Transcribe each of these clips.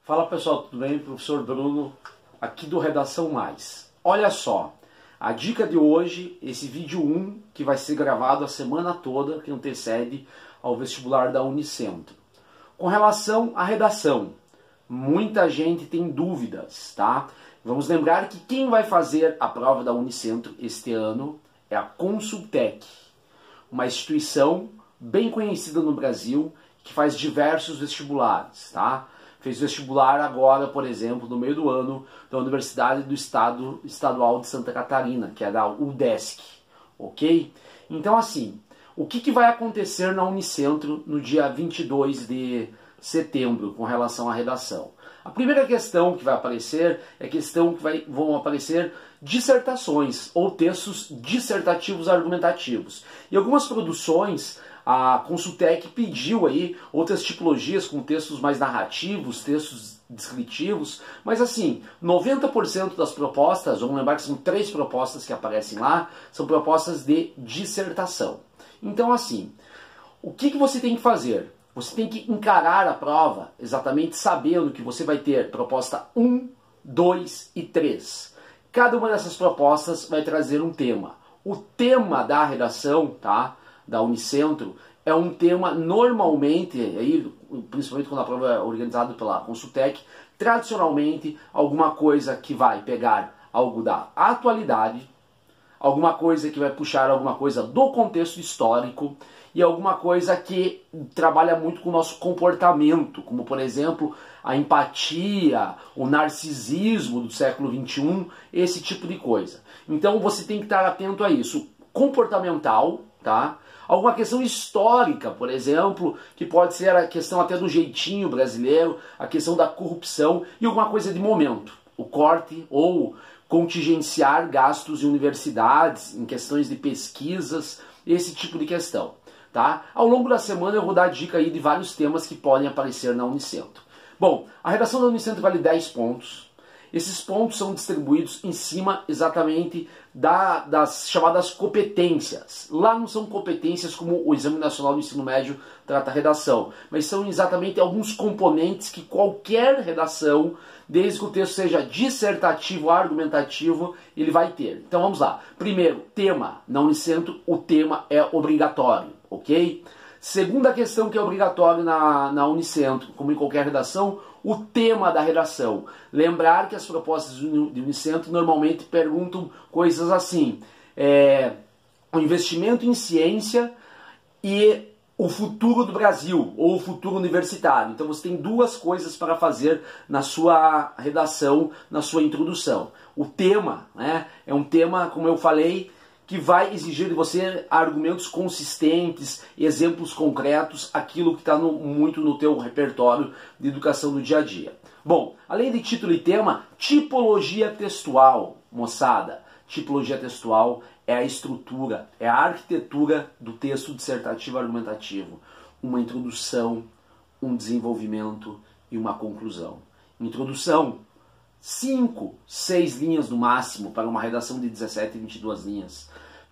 Fala pessoal, tudo bem? Professor Bruno, aqui do Redação Mais. Olha só, a dica de hoje, esse vídeo 1, que vai ser gravado a semana toda, que antecede ao vestibular da Unicentro. Com relação à redação, muita gente tem dúvidas, tá? Vamos lembrar que quem vai fazer a prova da Unicentro este ano é a Consultec, uma instituição bem conhecida no Brasil, que faz diversos vestibulares, tá? Fez vestibular agora, por exemplo, no meio do ano, da Universidade do Estado Estadual de Santa Catarina, que é da UDESC, ok? Então, assim, o que vai acontecer na Unicentro no dia 22 de setembro com relação à redação? A primeira questão que vai aparecer é a questão que vão aparecer dissertações ou textos dissertativos argumentativos. E algumas produções, a Consultec pediu aí outras tipologias com textos mais narrativos, textos descritivos, mas assim, 90% das propostas, vamos lembrar que são 3 propostas que aparecem lá, são propostas de dissertação. Então assim, o que você tem que fazer? Você tem que encarar a prova exatamente sabendo que você vai ter proposta 1, 2 e 3. Cada uma dessas propostas vai trazer um tema. O tema da redação, tá, da Unicentro, é um tema normalmente, aí, principalmente quando a prova é organizada pela Consultec, tradicionalmente alguma coisa que vai pegar algo da atualidade, alguma coisa que vai puxar alguma coisa do contexto histórico e alguma coisa que trabalha muito com o nosso comportamento, como por exemplo a empatia, o narcisismo do século XXI, esse tipo de coisa. Então você tem que estar atento a isso. Comportamental, tá? Alguma questão histórica, por exemplo, que pode ser a questão até do jeitinho brasileiro, a questão da corrupção e alguma coisa de momento. O corte ou contingenciar gastos em universidades, em questões de pesquisas, esse tipo de questão. Tá? Ao longo da semana eu vou dar dica aí de vários temas que podem aparecer na Unicentro. Bom, a redação da Unicentro vale 10 pontos. Esses pontos são distribuídos em cima exatamente das chamadas competências. Lá não são competências como o Exame Nacional do Ensino Médio trata a redação, mas são exatamente alguns componentes que qualquer redação, desde que o texto seja dissertativo, argumentativo, ele vai ter. Então vamos lá. Primeiro, tema. Na Unicentro, o tema é obrigatório, ok? Segunda questão que é obrigatório na Unicentro, como em qualquer redação, o tema da redação. Lembrar que as propostas de Unicentro normalmente perguntam coisas assim, o investimento em ciência e o futuro do Brasil, ou o futuro universitário. Então você tem duas coisas para fazer na sua redação, na sua introdução. O tema, né, é um tema, como eu falei, que vai exigir de você argumentos consistentes, exemplos concretos, aquilo que está muito no teu repertório de educação do dia a dia. Bom, além de título e tema, tipologia textual, moçada. Tipologia textual é a estrutura, é a arquitetura do texto dissertativo argumentativo. Uma introdução, um desenvolvimento e uma conclusão. Introdução, 5, 6 linhas no máximo para uma redação de 17 e 22 linhas.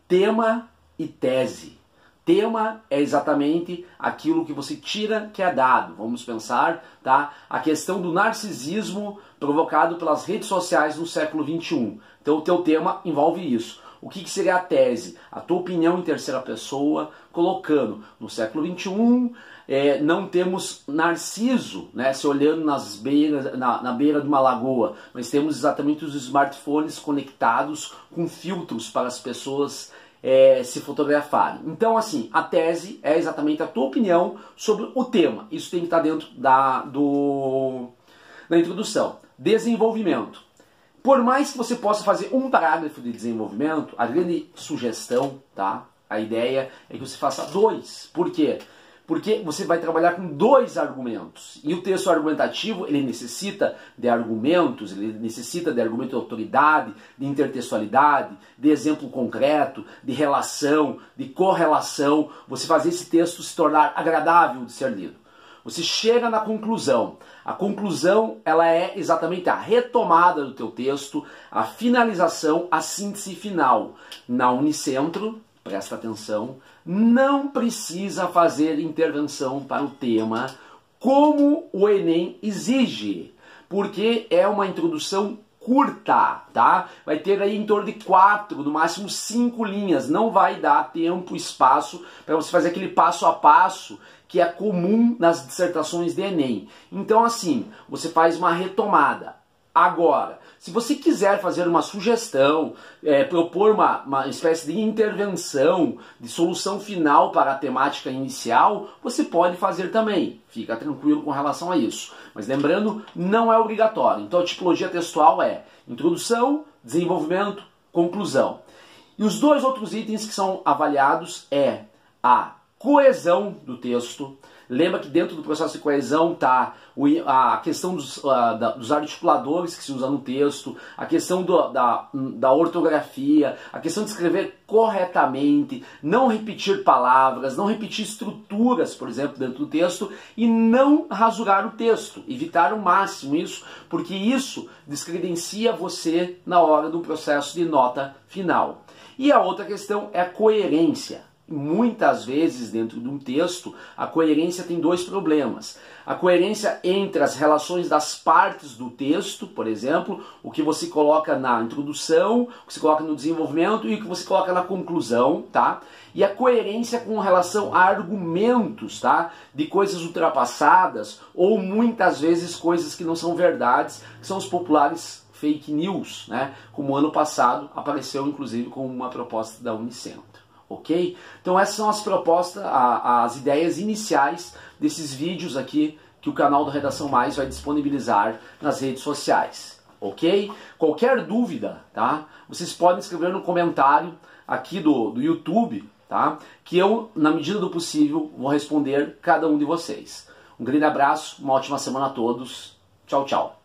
Tema e tese. Tema é exatamente aquilo que você tira que é dado. Vamos pensar, tá? A questão do narcisismo provocado pelas redes sociais no século XXI. Então o teu tema envolve isso. O que seria a tese? A tua opinião em terceira pessoa, colocando no século XXI, não temos Narciso, né, se olhando na beira de uma lagoa, mas temos exatamente os smartphones conectados com filtros para as pessoas se fotografarem. Então, assim, a tese é exatamente a tua opinião sobre o tema. Isso tem que estar dentro da introdução. Desenvolvimento. Por mais que você possa fazer um parágrafo de desenvolvimento, a grande sugestão, tá? A ideia é que você faça 2. Por quê? Porque você vai trabalhar com 2 argumentos. E o texto argumentativo, ele necessita de argumentos, ele necessita de argumento de autoridade, de intertextualidade, de exemplo concreto, de relação, de correlação. Você fazer esse texto se tornar agradável de ser lido. Você chega na conclusão. A conclusão, ela é exatamente a retomada do teu texto, a finalização, a síntese final. Na Unicentro, presta atenção, não precisa fazer intervenção para o tema como o Enem exige. porque é uma introdução curta, tá? Vai ter aí em torno de 4, no máximo 5 linhas. Não vai dar tempo, espaço para você fazer aquele passo a passo que é comum nas dissertações de Enem. Então assim, você faz uma retomada. Agora, se você quiser fazer uma sugestão, propor uma espécie de intervenção, de solução final para a temática inicial, você pode fazer também. Fica tranquilo com relação a isso. Mas lembrando, não é obrigatório. Então a tipologia textual é introdução, desenvolvimento, conclusão. E os dois outros itens que são avaliados é a coesão do texto. Lembra que dentro do processo de coesão está a questão dos articuladores que se usa no texto, a questão da ortografia, a questão de escrever corretamente, não repetir palavras, não repetir estruturas, por exemplo, dentro do texto, e não rasurar o texto. Evitar ao máximo isso, porque isso descredencia você na hora do processo de nota final. E a outra questão é a coerência. Muitas vezes dentro de um texto a coerência tem dois problemas. A coerência entre as relações das partes do texto, por exemplo, o que você coloca na introdução, o que você coloca no desenvolvimento e o que você coloca na conclusão, tá? E a coerência com relação a argumentos, tá? De coisas ultrapassadas ou muitas vezes coisas que não são verdades, que são os populares fake news, né? Como ano passado apareceu inclusive como uma proposta da Unicentro. Ok? Então essas são as propostas, as ideias iniciais desses vídeos aqui que o canal do Redação Mais vai disponibilizar nas redes sociais. Ok? Qualquer dúvida, tá? Vocês podem escrever no comentário aqui do YouTube, tá? Que eu, na medida do possível, vou responder cada um de vocês. Um grande abraço, uma ótima semana a todos. Tchau, tchau.